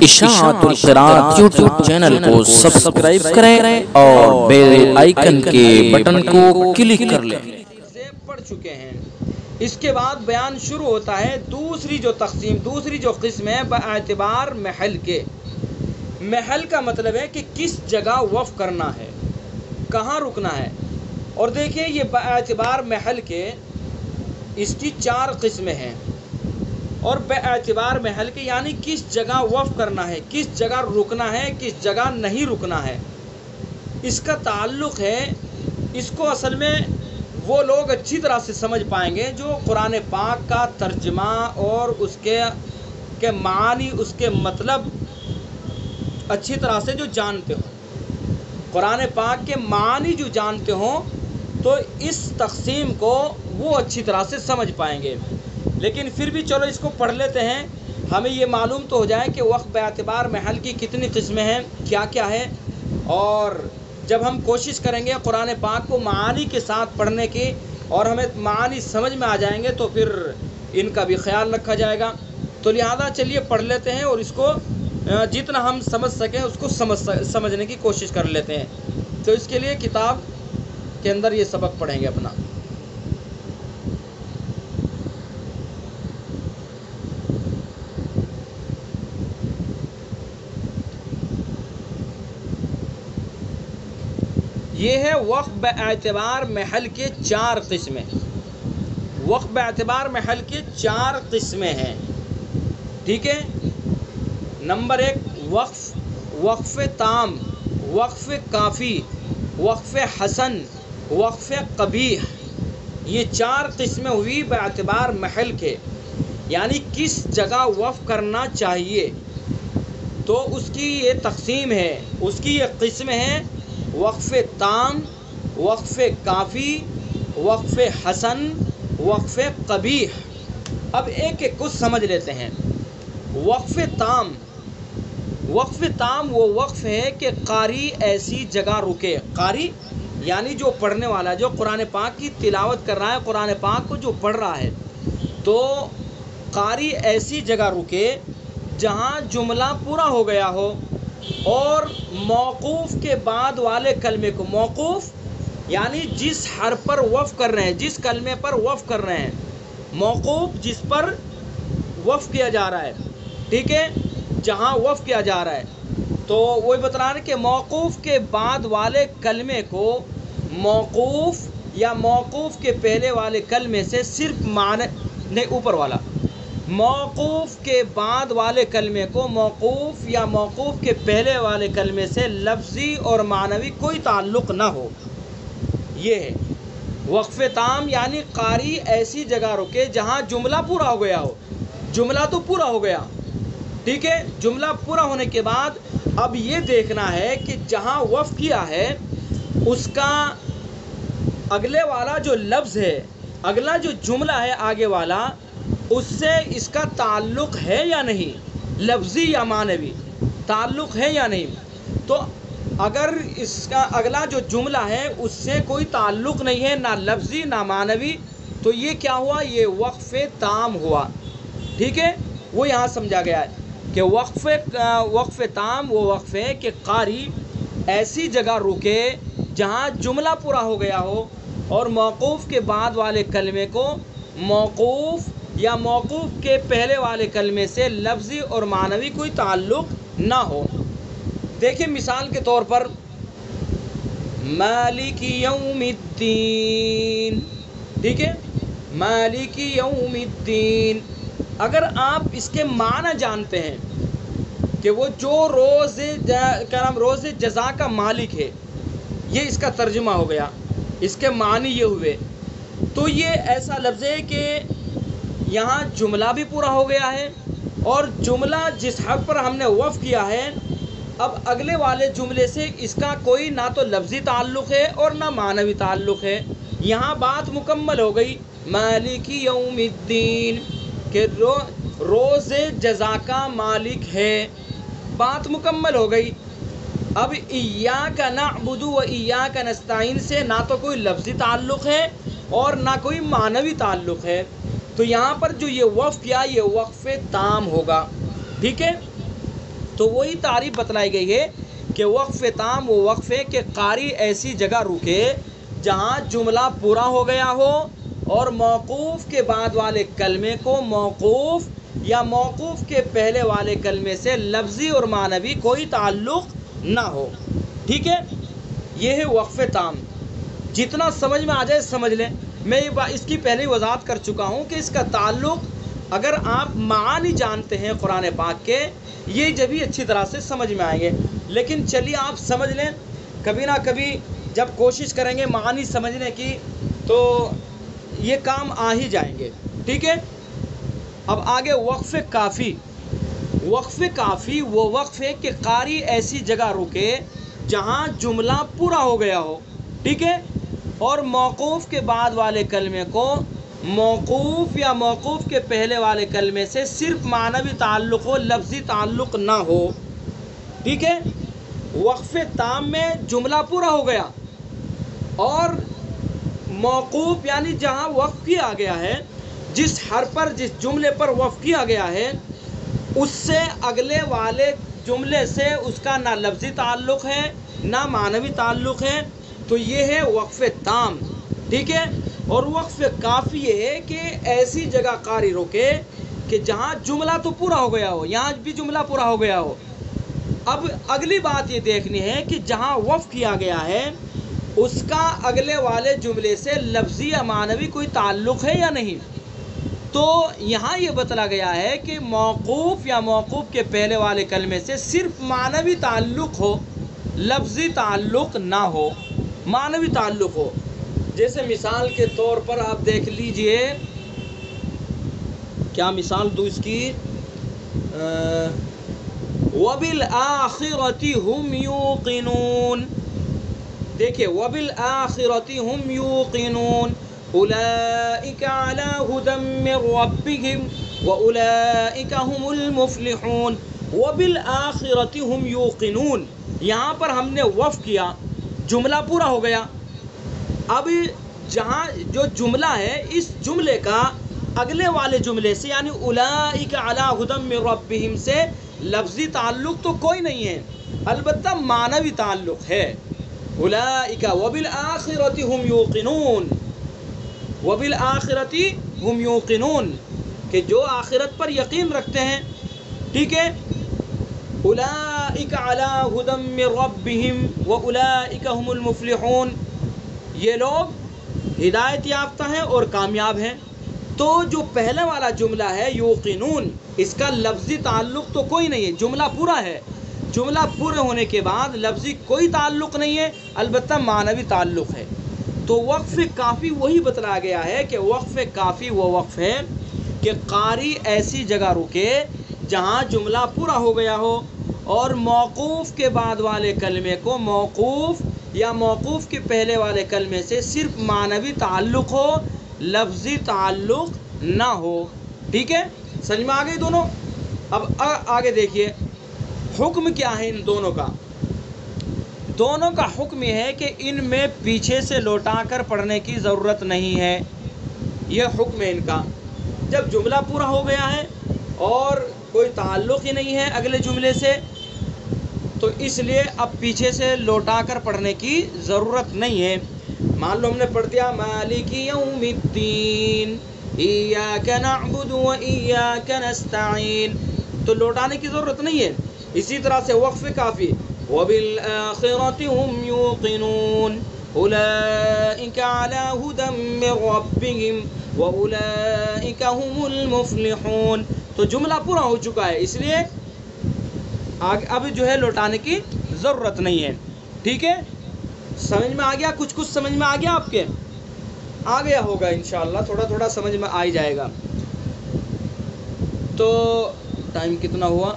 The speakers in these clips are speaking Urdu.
اشاعت القراءت یوٹیوب چینل کو سبسکرائب کریں اور بیل آئیکن کے بٹن کو کلک کر لیں۔ پڑھ چکے ہیں۔ اس کے بعد بیان شروع ہوتا ہے دوسری جو تقسیم، دوسری جو قسم ہے باعتبار محل کے۔ محل کا مطلب ہے کہ کس جگہ وقف کرنا ہے، کہاں رکنا ہے۔ اور دیکھیں یہ باعتبار محل کے اس کی 4 قسمیں ہیں۔ اور باعتبار محل کے یعنی کس جگہ وقف کرنا ہے، کس جگہ رکنا ہے، کس جگہ نہیں رکنا ہے، اس کا تعلق ہے۔ اس کو اصل میں وہ لوگ اچھی طرح سے سمجھ پائیں گے جو قرآن پاک کا ترجمہ اور اس کے معنی، اس کے مطلب اچھی طرح سے جو جانتے ہوں، قرآن پاک کے معنی جو جانتے ہوں تو اس تقسیم کو وہ اچھی طرح سے سمجھ پائیں گے۔ لیکن پھر بھی چلو اس کو پڑھ لیتے ہیں، ہمیں یہ معلوم تو ہو جائے کہ وقف باعتبار محل کی کتنی قسمیں ہیں، کیا کیا ہے۔ اور جب ہم کوشش کریں گے قرآن پاک کو معانی کے ساتھ پڑھنے کی اور ہمیں معانی سمجھ میں آ جائیں گے تو پھر ان کا بھی خیال رکھا جائے گا۔ تو لہذا چلیے پڑھ لیتے ہیں اور اس کو جتنا ہم سمجھ سکیں اس کو سمجھنے کی کوشش کر لیتے ہیں۔ تو اس کے لیے کتاب کے اندر یہ سبق پڑھیں گے اپنا۔ یہ ہے وقف باعتبار محل کے 4 قسمیں۔ وقف باعتبار محل کے 4 قسمیں ہیں، ٹھیک ہے۔ نمبر 1 وقف تام، وقف کافی، وقف حسن، وقف قبیح۔ یہ 4 قسمیں ہوئی باعتبار محل کے، یعنی کس جگہ وقف کرنا چاہیے۔ تو اس کی یہ تقسیم ہے، اس کی یہ قسمیں ہیں: وقف تام، وقف کافی، وقف حسن، وقف قبیح۔ اب ایک ایک کو سمجھ لیتے ہیں۔ وقف تام، وقف تام وہ وقف ہے کہ قاری ایسی جگہ رکے۔ قاری یعنی جو پڑھنے والا، جو قرآن پاک کی تلاوت کر رہا ہے، قرآن پاک کو جو پڑھ رہا ہے، تو قاری ایسی جگہ رکے جہاں جملہ پورا ہو گیا ہو اور موقوف کے بعد والے کلمے کو، موقوف یعنی جس حرف پر وقف کر رہے ہیں، جس کلمے پر وقف کر رہے ہیں، موقوف جس پر وقف کیا جا رہا ہے، ٹھیک ہے، جہاں وقف کیا جا رہا ہے، تو وہی بتا رہا ہے کہ موقوف کے بعد والے کلمے کو موقوف یا موقوف کے پہلے والے کلمے سے صرف معنی نہیں، اوپر والا موقوف کے بعد والے کلمے کو موقوف یا موقوف کے پہلے والے کلمے سے لفظی اور معنوی کوئی تعلق نہ ہو۔ یہ ہے وقف تام، یعنی قاری ایسی جگہ رکے جہاں جملہ پورا ہو گیا ہو۔ جملہ تو پورا ہو گیا، ٹھیک ہے، جملہ پورا ہونے کے بعد اب یہ دیکھنا ہے کہ جہاں وقف کیا ہے اس کا اگلے والا جو لفظ ہے، اگلا جو جملہ ہے آگے والا، اس سے اس کا تعلق ہے یا نہیں، لفظی یا معنوی تعلق ہے یا نہیں۔ تو اگر اس کا اگلا جو جملہ ہے اس سے کوئی تعلق نہیں ہے، نہ لفظی نہ معنوی، تو یہ کیا ہوا؟ یہ وقف تام ہوا، ٹھیک ہے۔ وہ یہاں سمجھا گیا ہے کہ وقف تام وہ وقف ہے کہ قاری ایسی جگہ رکے جہاں جملہ پورا ہو گیا ہو اور موقوف کے بعد والے کلمے کو موقوف یا موقوف کے پہلے والے کلمے سے لفظی اور معنوی کوئی تعلق نہ ہو۔ دیکھیں مثال کے طور پر مالک یوم الدین، ٹھیک ہے، مالک یوم الدین۔ اگر آپ اس کے معنی جانتے ہیں کہ وہ جو روز جزا کا مالک ہے، یہ اس کا ترجمہ ہو گیا، اس کے معنی یہ ہوئے، تو یہ ایسا لفظ ہے کہ یہاں جملہ بھی پورا ہو گیا ہے اور جملہ جس حرف پر ہم نے وقف کیا ہے، اب اگلے والے جملے سے اس کا کوئی نہ تو لفظی تعلق ہے اور نہ معنوی تعلق ہے۔ یہاں بات مکمل ہو گئی، مالک یوم الدین، کہ روز جزا کا مالک ہے، بات مکمل ہو گئی۔ اب ایاک نعبد و ایاک نستعین سے نہ تو کوئی لفظی تعلق ہے اور نہ کوئی معنوی تعلق ہے، تو یہاں پر جو یہ وقف کیا یہ وقف تام ہوگا، ٹھیک ہے۔ تو وہی تعریف بتلائی گئی ہے کہ وقف تام وہ وقف ہے کہ قاری ایسی جگہ رکے جہاں جملہ پورا ہو گیا ہو اور موقوف کے بعد والے کلمے کو موقوف یا موقوف کے پہلے والے کلمے سے لفظی اور معنوی کوئی تعلق نہ ہو. ٹھیک ہے، یہ ہے وقف تام. جتنا سمجھ میں آ جائے سمجھ لیں. میں اس کی پہلے وضاحت کر چکا ہوں کہ اس کا تعلق اگر آپ معانی جانتے ہیں قرآن پاک کے، یہ جب ہی اچھی طرح سے سمجھ میں آئیں گے. لیکن چلیے آپ سمجھ لیں، کبھی نہ کبھی جب کوشش کریں گے معانی سمجھنے کی تو یہ کام آ ہی جائیں گے. ٹھیک ہے، اب آگے وقف کافی. وقف کافی وہ وقف ہے کہ قاری ایسی جگہ رکے جہاں جملہ پورا ہو گیا ہو. ٹھیک ہے، اور موقوف کے بعد والے کلمے کو موقوف یا موقوف کے پہلے والے کلمے سے صرف معنوی تعلق ہو، لفظی تعلق نہ ہو. ٹھیک ہے، وقف تام میں جملہ پورا ہو گیا اور موقوف یعنی جہاں وقف کیا گیا ہے، جس حرف پر جس جملے پر وقف کیا گیا ہے اس سے اگلے والے جملے سے اس کا نہ لفظی تعلق ہے نہ معنوی تعلق ہے، تو یہ ہے وقف تام. ٹھیک ہے، اور وقف کافی یہ ہے کہ ایسی جگہ قاری رکے کہ جہاں جملہ تو پورا ہو گیا ہو، یہاں بھی جملہ پورا ہو گیا ہو. اب اگلی بات یہ دیکھنی ہے کہ جہاں وقف کیا گیا ہے اس کا اگلے والے جملے سے لفظی یا معنوی کوئی تعلق ہے یا نہیں. تو یہاں یہ بتلا گیا ہے کہ موقوف یا موقوف کے پہلے والے کلمے سے صرف معنوی تعلق ہو، لفظی تعلق نہ ہو، معنوی تعلق ہو. جیسے مثال کے طور پر آپ دیکھ لیجئے، کیا مثال دوں اس کی، وَبِالْآخِرَةِ هُمْ يُوقِنُونَ. دیکھیں، وَبِالْآخِرَةِ هُمْ يُوقِنُونَ أُولَئِكَ عَلَى هُدًى مِّن رَّبِّهِمْ وَأُولَئِكَ هُمُ الْمُفْلِحُونَ. وَبِالْآخِرَةِ هُمْ يُوقِنُونَ، یہاں پر ہم نے وقف کیا، جملہ پورا ہو گیا. اب جہاں جو جملہ ہے اس جملے کا اگلے والے جملے سے یعنی اولئک علی ھدی من ربہم سے لفظی تعلق تو کوئی نہیں ہے، البتہ معنوی تعلق ہے. اولئک وبالآخرۃ ھم یوقنون، وبالآخرۃ ھم یوقنون کہ جو آخرت پر یقین رکھتے ہیں. ٹھیک ہے، اولئک علی ھدی من ربہم واولئک ھم المفلحون، یہ لوگ ہدایت یافتہ ہیں اور کامیاب ہیں. تو جو پہلے والا جملہ ہے یوقنون، اس کا لفظی تعلق تو کوئی نہیں ہے، جملہ پورا ہے. جملہ پورے ہونے کے بعد لفظی کوئی تعلق نہیں ہے، البتہ معنوی تعلق ہے. تو وقف کافی وہی بتلایا گیا ہے کہ وقف کافی وہ وقف ہے کہ قاری ایسی جگہ رکے جہاں جملہ پورا ہو گیا ہو اور موقوف کے بعد والے کلمے کو موقوف یا موقوف کے پہلے والے کلمے سے صرف معنوی تعلق ہو، لفظی تعلق نہ ہو. ٹھیک ہے، سمجھ میں آ گئی دونوں. اب آگے دیکھیے حکم کیا ہے ان دونوں کا. دونوں کا حکم یہ ہے کہ ان میں پیچھے سے لوٹا کر پڑھنے کی ضرورت نہیں ہے. یہ حکم ہے ان کا. جب جملہ پورا ہو گیا ہے اور کوئی تعلق ہی نہیں ہے اگلے جملے سے، تو اس لیے اب پیچھے سے لوٹا کر پڑھنے کی ضرورت نہیں ہے. مان لو ہم نے پڑھ دیا مالک یوم الدین ایاک نعبد و ایاک نستعین، تو لوٹانے کی ضرورت نہیں ہے. اسی طرح سے وقف کافی وبالآخرۃ ھم یوقنون اولئک علی ھدی من ربہم واولئک ھم المفلحون، تو جملہ پورا ہو چکا ہے، اس لیے اب جو ہے لوٹانے کی ضرورت نہیں ہے. ٹھیک ہے، سمجھ میں آ گیا؟ کچھ سمجھ میں آ گیا آپ کے؟ آ گیا ہوگا انشاءاللہ، تھوڑا تھوڑا سمجھ میں آ ہی جائے گا. تو ٹائم کتنا ہوا؟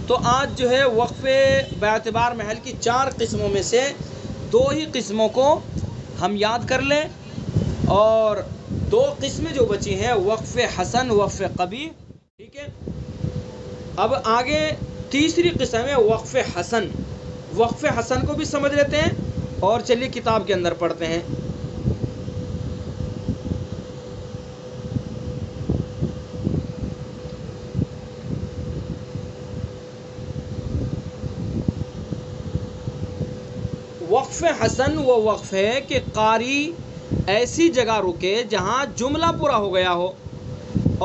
تو آج جو ہے وقفے باعتبار محل کی 4 قسموں میں سے 2 ہی قسموں کو ہم یاد کر لیں، اور 2 قسمیں جو بچی ہیں وقف حسن، وقف قبیح. ٹھیک ہے، اب آگے تیسری قسم ہے وقف حسن. وقف حسن کو بھی سمجھ لیتے ہیں اور چلیے کتاب کے اندر پڑھتے ہیں. وقف حسن وہ وقف ہے کہ قاری ایسی جگہ رکے جہاں جملہ پورا ہو گیا ہو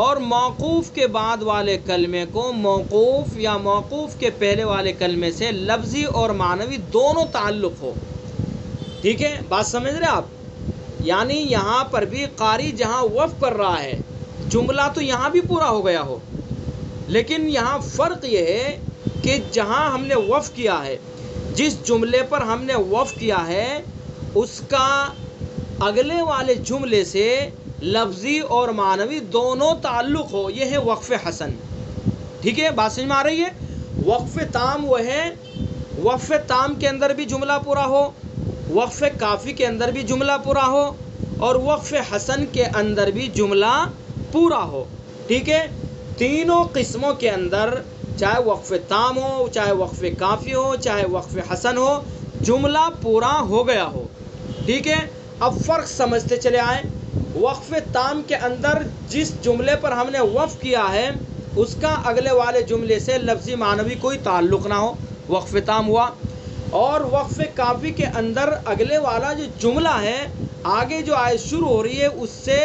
اور موقوف کے بعد والے کلمے کو موقوف یا موقوف کے پہلے والے کلمے سے لفظی اور معنوی دونوں تعلق ہو. ٹھیک ہے، بات سمجھ رہے آپ؟ یعنی یہاں پر بھی قاری جہاں وقف کر رہا ہے جملہ تو یہاں بھی پورا ہو گیا ہو، لیکن یہاں فرق یہ ہے کہ جہاں ہم نے وقف کیا ہے، جس جملے پر ہم نے وقف کیا ہے اس کا اگلے والے جملے سے لفظی اور معنوی دونوں تعلق ہو، یہ ہے وقف حسن. ٹھیک ہے، بات سمجھ میں آ رہی ہے؟ وقف تام وہ ہے وقف تام کے اندر بھی جملہ پورا ہو، وقف کافی کے اندر بھی جملہ پورا ہو، اور وقف حسن کے اندر بھی جملہ پورا ہو. ٹھیک ہے، تینوں قسموں کے اندر چاہے وقف تام ہو، چاہے وقف کافی ہو، چاہے وقف حسن ہو، جملہ پورا ہو گیا ہو. ٹھیک ہے، اب فرق سمجھتے چلے آئیں. وقف تام کے اندر جس جملے پر ہم نے وقف کیا ہے اس کا اگلے والے جملے سے لفظی معنوی کوئی تعلق نہ ہو، وقف تام ہوا. اور وقف کافی کے اندر اگلے والا جو جملہ ہے آگے جو آیت شروع ہو رہی ہے اس سے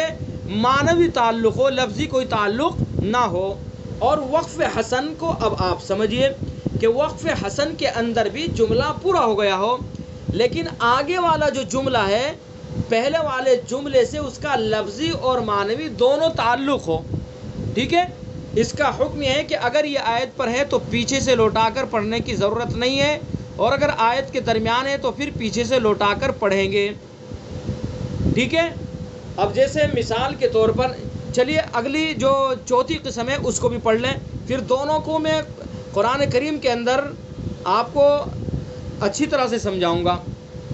معنوی تعلق ہو، لفظی کوئی تعلق نہ ہو. اور وقف حسن کو اب آپ سمجھیے کہ وقف حسن کے اندر بھی جملہ پورا ہو گیا ہو، لیکن آگے والا جو جملہ ہے پہلے والے جملے سے اس کا لفظی اور معنوی دونوں تعلق ہو. ٹھیک ہے، اس کا حکم یہ ہے کہ اگر یہ آیت پر ہے تو پیچھے سے لوٹا کر پڑھنے کی ضرورت نہیں ہے، اور اگر آیت کے درمیان ہے تو پھر پیچھے سے لوٹا کر پڑھیں گے. ٹھیک ہے، اب جیسے مثال کے طور پر چلیے اگلی جو چوتھی قسم ہے اس کو بھی پڑھ لیں، پھر دونوں کو میں قرآن کریم کے اندر آپ کو اچھی طرح سے سمجھاؤں گا،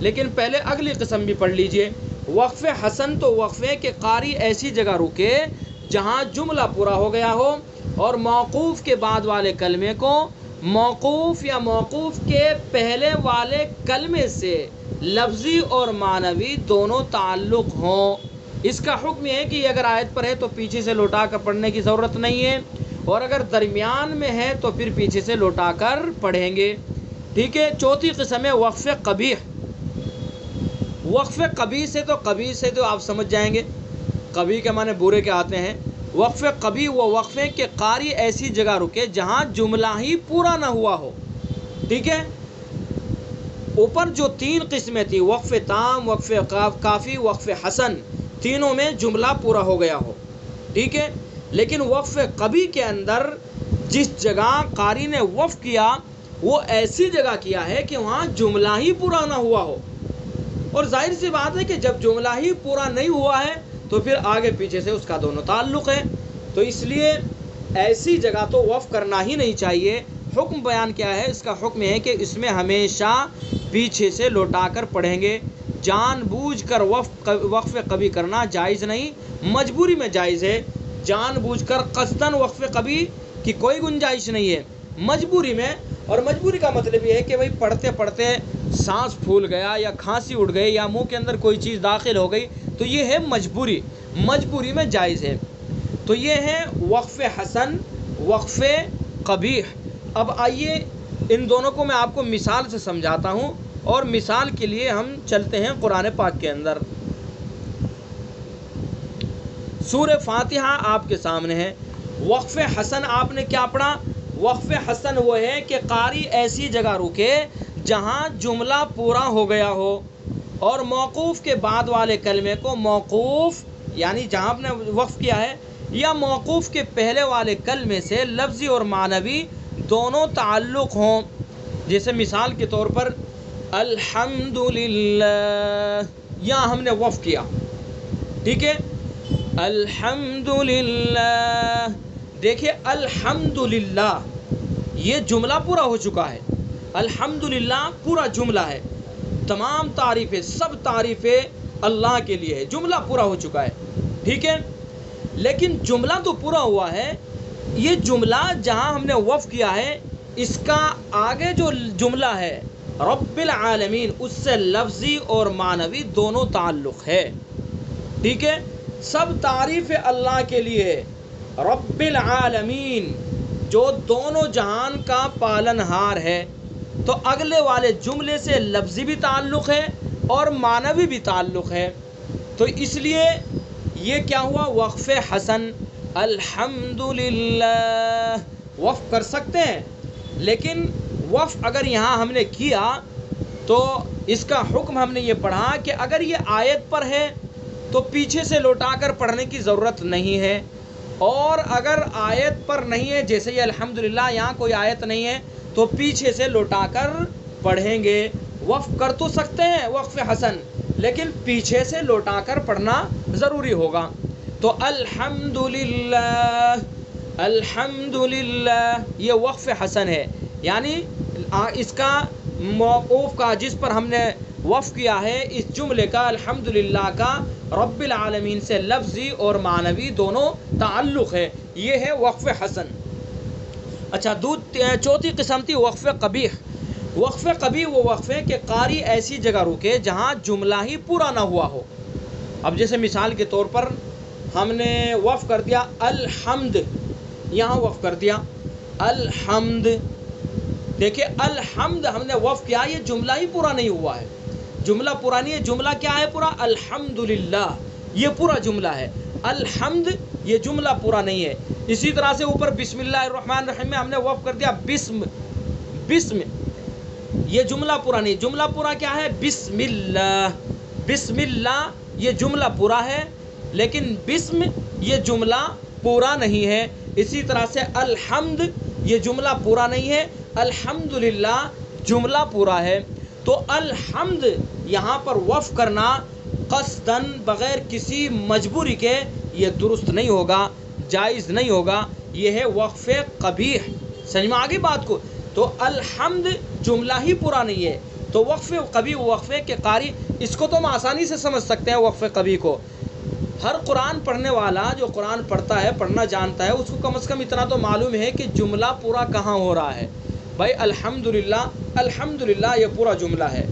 لیکن پہلے اگلی قسم بھی پڑھ لیجئے. وقف حسن تو وقف ہے کہ قاری ایسی جگہ رکے جہاں جملہ پورا ہو گیا ہو اور موقوف کے بعد والے کلمے کو موقوف یا موقوف کے پہلے والے کلمے سے لفظی اور معنوی دونوں تعلق ہوں. اس کا حکم یہ ہے کہ اگر آیت پر ہے تو پیچھے سے لوٹا کر پڑھنے کی ضرورت نہیں ہے، اور اگر درمیان میں ہے تو پھر پیچھے سے لوٹا کر پڑھیں گے. ٹھیک ہے، چوتھی قسم ہے وقف قبیح. وقف قبیح سے تو آپ سمجھ جائیں گے، قبیح کے معنی برے کے آتے ہیں. وقف قبیح وہ وقف ہے کہ قاری ایسی جگہ رکے جہاں جملہ ہی پورا نہ ہوا ہو. ٹھیک ہے، اوپر جو تین قسمیں تھیں وقف تام، وقف کافی، وقف حسن، تینوں میں جملہ پورا ہو گیا ہو. ٹھیک ہے، لیکن وقف قبیح کے اندر جس جگہ قاری نے وقف کیا وہ ایسی جگہ کیا ہے کہ وہاں جملہ ہی پورا نہ ہوا ہو. اور ظاہر سی بات ہے کہ جب جملہ ہی پورا نہیں ہوا ہے تو پھر آگے پیچھے سے اس کا دونوں تعلق ہے، تو اس لیے ایسی جگہ تو وقف کرنا ہی نہیں چاہیے. حکم بیان کیا ہے؟ اس کا حکم ہے کہ اس میں ہمیشہ پیچھے سے لوٹا کر پڑھیں گے. جان بوجھ کر وقف کبھی کرنا جائز نہیں، مجبوری میں جائز ہے. جان بوجھ کر قصداً وقف کبھی کی کوئی گنجائش نہیں ہے، مجبوری میں. اور مجبوری کا مطلب یہ ہے کہ بھئی پڑھتے پڑھتے سانس پھول گیا یا کھانسی اٹھ گئی یا منہ کے اندر کوئی چیز داخل ہو گئی تو یہ ہے مجبوری، مجبوری میں جائز ہے. تو یہ ہے وقف حسن، وقف قبیح. اب آئیے ان دونوں کو میں آپ کو مثال سے سمجھاتا ہوں، اور مثال کے لیے ہم چلتے ہیں قرآن پاک کے اندر. سورہ فاتحہ آپ کے سامنے ہے. وقف حسن آپ نے کیا پڑھا؟ وقف حسن وہ ہے کہ قاری ایسی جگہ رکے جہاں جملہ پورا ہو گیا ہو اور موقوف کے بعد والے کلمے کو موقوف یعنی جہاں آپ نے وقف کیا ہے یا موقوف کے پہلے والے کلمے سے لفظی اور معنوی دونوں تعلق ہوں. جیسے مثال کے طور پر الحمدللہ، یہاں ہم نے وقف کیا. ٹھیک ہے، الحمدللہ. دیکھیے الحمدللہ یہ جملہ پورا ہو چکا ہے. الحمدللہ پورا جملہ ہے، تمام تعریفیں، سب تعریفیں اللہ کے لیے ہے، جملہ پورا ہو چکا ہے. ٹھیک ہے، لیکن جملہ تو پورا ہوا ہے، یہ جملہ جہاں ہم نے وقف کیا ہے اس کا آگے جو جملہ ہے رب العالمین اس سے لفظی اور معنوی دونوں تعلق ہے. ٹھیک ہے، سب تعریف اللہ کے لیے ہے. رب العالمین جو دونوں جہان کا پالن ہار ہے، تو اگلے والے جملے سے لفظی بھی تعلق ہے اور معنوی بھی تعلق ہے، تو اس لیے یہ کیا ہوا؟ وقف حسن۔ الحمدللہ وقف کر سکتے ہیں، لیکن وقف اگر یہاں ہم نے کیا تو اس کا حکم ہم نے یہ پڑھا کہ اگر یہ آیت پر ہے تو پیچھے سے لوٹا کر پڑھنے کی ضرورت نہیں ہے، اور اگر آیت پر نہیں ہے، جیسے یہ الحمدللہ یہاں کوئی آیت نہیں ہے، تو پیچھے سے لوٹا کر پڑھیں گے۔ وقف کر تو سکتے ہیں وقف حسن، لیکن پیچھے سے لوٹا کر پڑھنا ضروری ہوگا۔ تو الحمدللہ، الحمدللہ یہ وقف حسن ہے، یعنی اس کا موقوف کا جس پر ہم نے وقف کیا ہے اس جملے کا الحمدللہ کا رب العالمین سے لفظی اور معنوی دونوں تعلق ہے، یہ ہے وقف حسن۔ اچھا، چوتھی قسم تھی وقف قبیح۔ وقف قبیح وہ وقف ہے کہ قاری ایسی جگہ رکے جہاں جملہ ہی پورا نہ ہوا ہو۔ اب جیسے مثال کے طور پر ہم نے وقف کر دیا الحمد، یہاں وقف کر دیا الحمد، دیکھیں الحمد ہم نے وقف کیا، یہ جملہ ہی پورا نہیں ہوا ہے، جملہ پورا نہیں ہے۔ جملہ کیا ہے پورا؟ الحمدللہ، یہ پورا جملہ ہے۔ الحمد یہ جملہ پورا نہیں ہے۔ اسی طرح سے اوپر بسم اللہ الرحمن الرحیم میں ہم نے وقف کر دیا بسم، بسم یہ جملہ پورا نہیں۔ جملہ پورا کیا ہے؟ بسم اللہ، بسم اللہ یہ جملہ پورا ہے، لیکن بسم یہ جملہ پورا نہیں ہے۔ اسی طرح سے الحمد یہ جملہ پورا نہیں ہے، الحمدللہ جملہ پورا ہے۔ تو الحمد یہاں پر وقف کرنا قصداً بغیر کسی مجبوری کے یہ درست نہیں ہوگا، جائز نہیں ہوگا، یہ ہے وقف قبیح۔ سمجھ میں آگے بات کو؟ تو الحمد جملہ ہی پورا نہیں ہے، تو وقف قبیح وقف ہے کہ قاری اس کو تو ہم آسانی سے سمجھ سکتے ہیں۔ وقف قبیح کو ہر قرآن پڑھنے والا جو قرآن پڑھتا ہے، پڑھنا جانتا ہے، اس کو کم از کم اتنا تو معلوم ہے کہ جملہ پورا کہاں ہو رہا ہے۔ بھائی الحمدللہ، الحمدللہ یہ پورا جملہ ہے،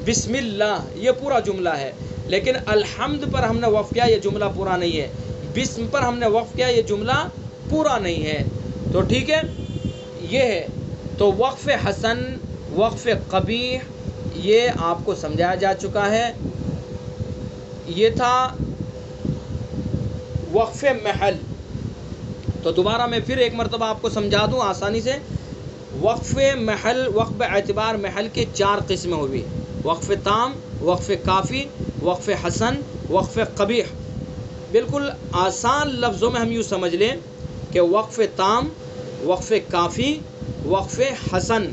بسم اللہ یہ پورا جملہ ہے، لیکن الحمد پر ہم نے وقف کیا، یہ جملہ پورا نہیں ہے۔ بسم پر ہم نے وقف کیا، یہ جملہ پورا نہیں ہے۔ تو ٹھیک ہے، یہ ہے۔ تو وقف حسن، وقف قبیح یہ آپ کو سمجھایا جا چکا ہے۔ یہ تھا وقف محل۔ تو دوبارہ میں پھر ایک مرتبہ آپ کو سمجھا دوں آسانی سے۔ وقف محل، وقف اعتبار محل کے 4 قسمیں ہوئی: وقف تام، وقف کافی، وقف حسن، وقف قبیح۔ بالکل آسان لفظوں میں ہم یوں سمجھ لیں کہ وقف تام، وقف کافی، وقف حسن،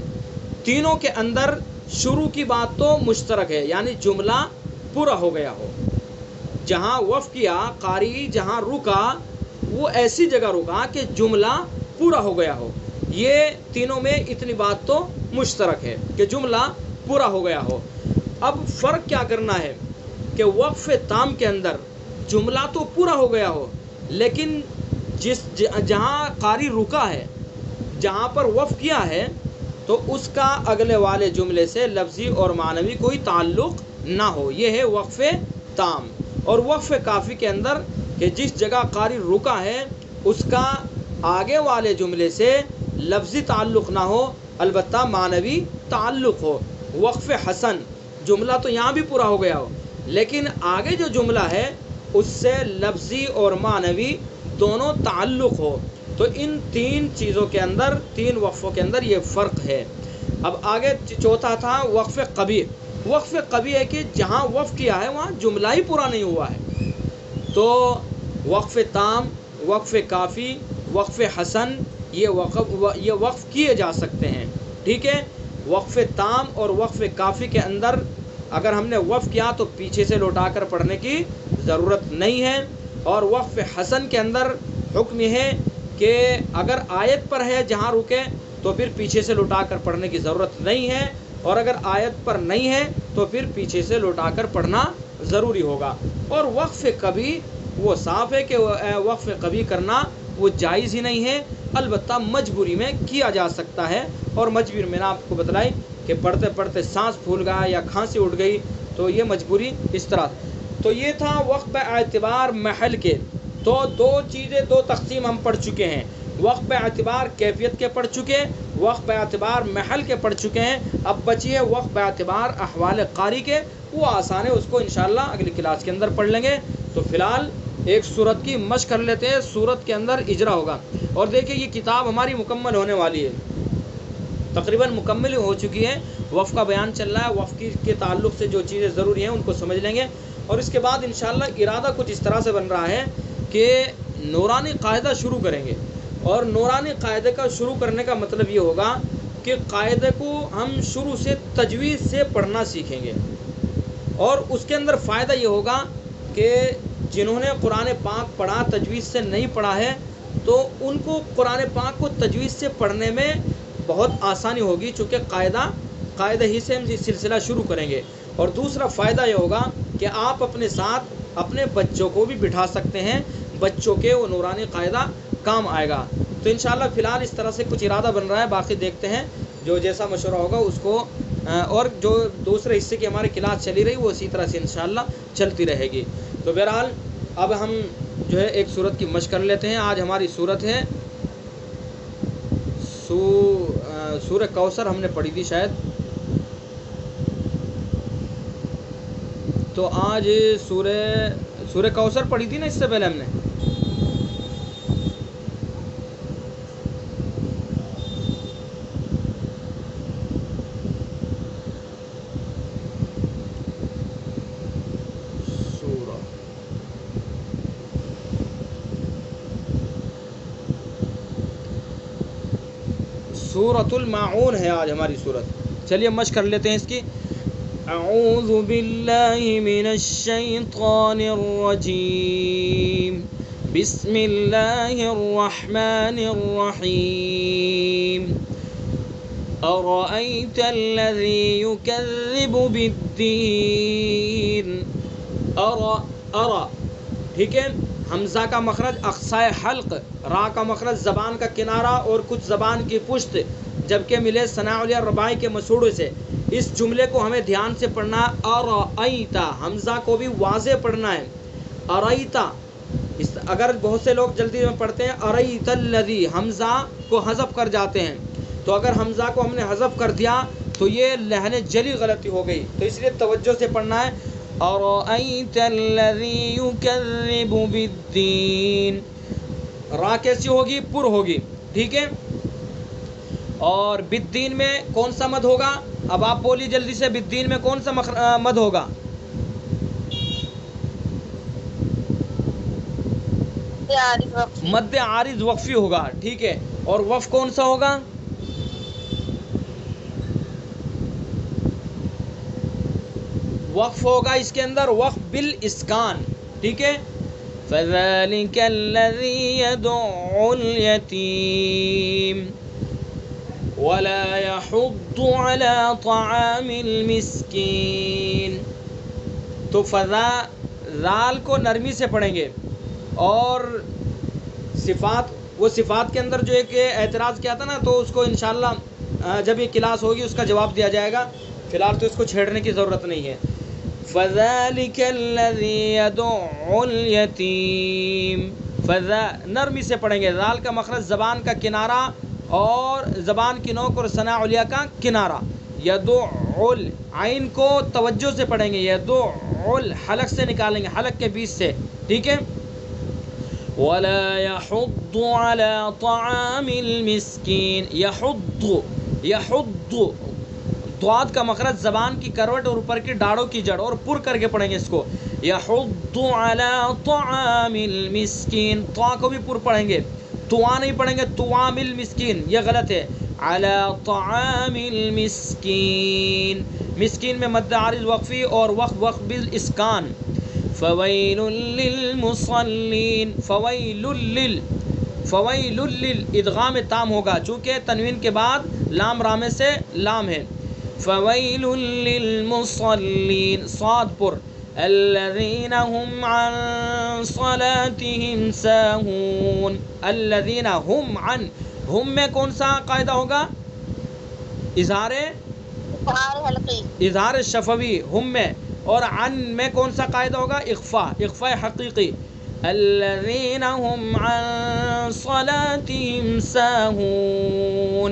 تینوں کے اندر شروع کی بات تو مشترک ہے، یعنی جملہ پورا ہو گیا ہو۔ جہاں وقف کیا قاری، جہاں رکا وہ ایسی جگہ رکا کہ جملہ پورا ہو گیا ہو۔ یہ تینوں میں اتنی بات تو مشترک ہے کہ جملہ پورا ہو گیا ہو۔ اب فرق کیا کرنا ہے کہ وقف تام کے اندر جملہ تو پورا ہو گیا ہو، لیکن جہاں قاری رکا ہے، جہاں پر وقف کیا ہے، تو اس کا اگلے والے جملے سے لفظی اور معنوی کوئی تعلق نہ ہو، یہ ہے وقف تام۔ اور وقف کافی کے اندر کہ جس جگہ قاری رکا ہے اس کا آگے والے جملے سے لفظی تعلق نہ ہو، البتہ معنوی تعلق ہو۔ وقف حسن، جملہ تو یہاں بھی پورا ہو گیا ہو، لیکن آگے جو جملہ ہے اس سے لفظی اور معنوی دونوں تعلق ہو۔ تو ان 3 چیزوں کے اندر، 3 وقفوں کے اندر یہ فرق ہے۔ اب آگے چوتھا تھا وقف قبیح۔ وقف قبیح ہے کہ جہاں وقف کیا ہے وہاں جملہ ہی پورا نہیں ہوا ہے۔ تو وقف تام، وقف کافی، وقف حسن یہ وقف کیے جا سکتے ہیں، ٹھیک ہے۔ وقف تام اور وقف کافی کے اندر اگر ہم نے وقف کیا تو پیچھے سے لوٹا کر پڑھنے کی ضرورت نہیں ہے۔ اور وقف حسن کے اندر حکم یہ ہے کہ اگر آیت پر ہے جہاں رکے تو پھر پیچھے سے لوٹا کر پڑھنے کی ضرورت نہیں ہے، اور اگر آیت پر نہیں ہے تو پھر پیچھے سے لوٹا کر پڑھنا ضروری ہوگا۔ اور وقف قبیح وہ صاف ہے کہ وقف قبیح کرنا وہ جائز ہی نہیں ہے، البتہ مجبوری میں کیا جا سکتا ہے۔ اور مجبوری میں نے آپ کو بتلائی کہ پڑھتے پڑھتے سانس پھول گیا یا کھانسی اٹھ گئی تو یہ مجبوری اس طرح۔ تو یہ تھا وقف اعتبار محل کے۔ تو 2 چیزیں، 2 تقسیم ہم پڑھ چکے ہیں۔ وقف اعتبار کیفیت کے پڑھ چکے، وقف باعتبار محل کے پڑھ چکے ہیں، اب بچی ہے وقف باعتبار احوال قاری کے، وہ آسان ہے، اس کو انشاءاللہ اگلی کلاس کے اندر پڑھ لیں گے۔ تو فی الحال ایک صورت کی مشق کر لیتے ہیں، صورت کے اندر اجرا ہوگا۔ اور دیکھیں یہ کتاب ہماری مکمل ہونے والی ہے، تقریباً مکمل ہو چکی ہے، وقف کا بیان چل رہا ہے، وقف کے تعلق سے جو چیزیں ضروری ہیں ان کو سمجھ لیں گے۔ اور اس کے بعد انشاءاللہ ارادہ کچھ اس طرح سے بن رہا ہے کہ نورانی قاعدہ شروع کریں گے، اور نورانی قاعدے کا شروع کرنے کا مطلب یہ ہوگا کہ قاعدے کو ہم شروع سے تجوید سے پڑھنا سیکھیں گے، اور اس کے اندر فائدہ یہ ہوگا کہ جنہوں نے قرآن پاک پڑھا تجوید سے نہیں پڑھا ہے تو ان کو قرآن پاک کو تجوید سے پڑھنے میں بہت آسانی ہوگی، چونکہ قاعدہ ہی سے ہم یہ سلسلہ شروع کریں گے۔ اور دوسرا فائدہ یہ ہوگا کہ آپ اپنے ساتھ اپنے بچوں کو بھی بٹھا سکتے ہیں، بچوں کے وہ نورانی قاعدہ کام آئے گا۔ تو انشاءاللہ فی الحال اس طرح سے کچھ ارادہ بن رہا ہے، باقی دیکھتے ہیں جو جیسا مشورہ ہوگا اس کو، اور جو دوسرے حصے کی ہماری کلاس چلی رہی وہ اسی طرح سے انشاءاللہ چلتی رہے گی۔ تو بہرحال اب ہم جو ہے ایک صورت کی مشق کر لیتے ہیں۔ آج ہماری صورت ہے سورہ کوثر، ہم نے پڑھی تھی شاید، تو آج سورہ کوثر پڑھی تھی نا اس سے پہلے ہم نے۔ سورۃ الماعون ہے آج ہماری صورت، چلیے مشق کر لیتے ہیں اس کی۔ اعوذ باللہ من الشیطان الرجیم، بسم اللہ الرحمن الرحیم، ارأیت الذی یکذب بالدین۔ ٹھیک ہے، حمزہ کا مخرج اقصائے حلق، را کا مخرج زبان کا کنارہ اور کچھ زبان کی پشت، جبکہ ملے ثناء علیہ رباعی کے مسوڑے سے۔ اس جملے کو ہمیں دھیان سے پڑھنا ہے۔ ارأیتا، حمزہ کو بھی واضح پڑھنا ہے۔ ارأیتا، اگر بہت سے لوگ جلدی میں پڑھتے ہیں ارأیت الذی، حمزہ کو حذف کر جاتے ہیں، تو اگر حمزہ کو ہم نے حذف کر دیا تو یہ لحن جلی غلطی ہو گئی، تو اس لیے توجہ سے پڑھنا ہے۔ ارأیت الذی یکذب بالدین، را کیسی ہوگی؟ پر ہوگی، ٹھیک ہے۔ اور بالدین میں کون سا مد ہوگا؟ اب آپ بولی جلدی سے، بالدین میں کون سا مد ہوگا؟ مد عارض وقفی ہوگا، ٹھیک ہے۔ اور وقف کون سا ہوگا؟ وقف ہوگا اس کے اندر وقف بالاسکان، ٹھیک ہے۔ فَذَلِكَ الَّذِي يَدُعُّ الْيَتِيمَ وَلَا يَحُضُّ عَلَى طَعَامِ الْمِسْكِينِ۔ تو ذال کو نرمی سے پڑھیں گے، اور صفات، وہ صفات کے اندر جو ایک اعتراض کیا تھا نا، تو اس کو انشاءاللہ جب یہ کلاس ہوگی اس کا جواب دیا جائے گا، فی الحال تو اس کو چھیڑنے کی ضرورت نہیں ہے۔ فَذَلِكَ الَّذِي يَدُعُّ الْيَتِيمَ، نرمی سے پڑھیں گے، ذال کا مخرج زبان کا کنارہ اور زبان کی نوک اور ثناء علیہ کا کنارہ۔ یدعو، عین کو توجہ سے پڑھیں گے، یدعو حلق سے نکالیں گے، حلق کے بیچ سے، ٹھیک ہے۔ وَلَا يَحُضُّ عَلَى طَعَامِ الْمِسْكِينِ، یحض، ضاد کا مخرج زبان کی کروٹ اور اوپر کی ڈاڑوں کی جڑ، اور پر کر کے پڑھیں گے اس کو، یحض علی طعام المسکین، طا کو بھی پر پڑھیں گے، توا نہیں پڑھیں گے، طعام المسکین، یہ غلط ہے، علی طعام المسکین، مسکین میں مد عارض وقفی اور وقف بالاسکان۔ فویل للمصلین، فویل ادغام تام ہوگا، چونکہ تنوین کے بعد لام رامے سے لام ہے۔ فویل للمصلین، صاد پر، الذین هم عن صلاتهم ساہون، الذین هم عن، ہم میں کون سا قاعدہ ہوگا؟ اظہار شفوی ہم میں، اور عن میں کون سا قاعدہ ہوگا؟ اخفاء حقیقی، الذین هم عن صلاتهم ساہون،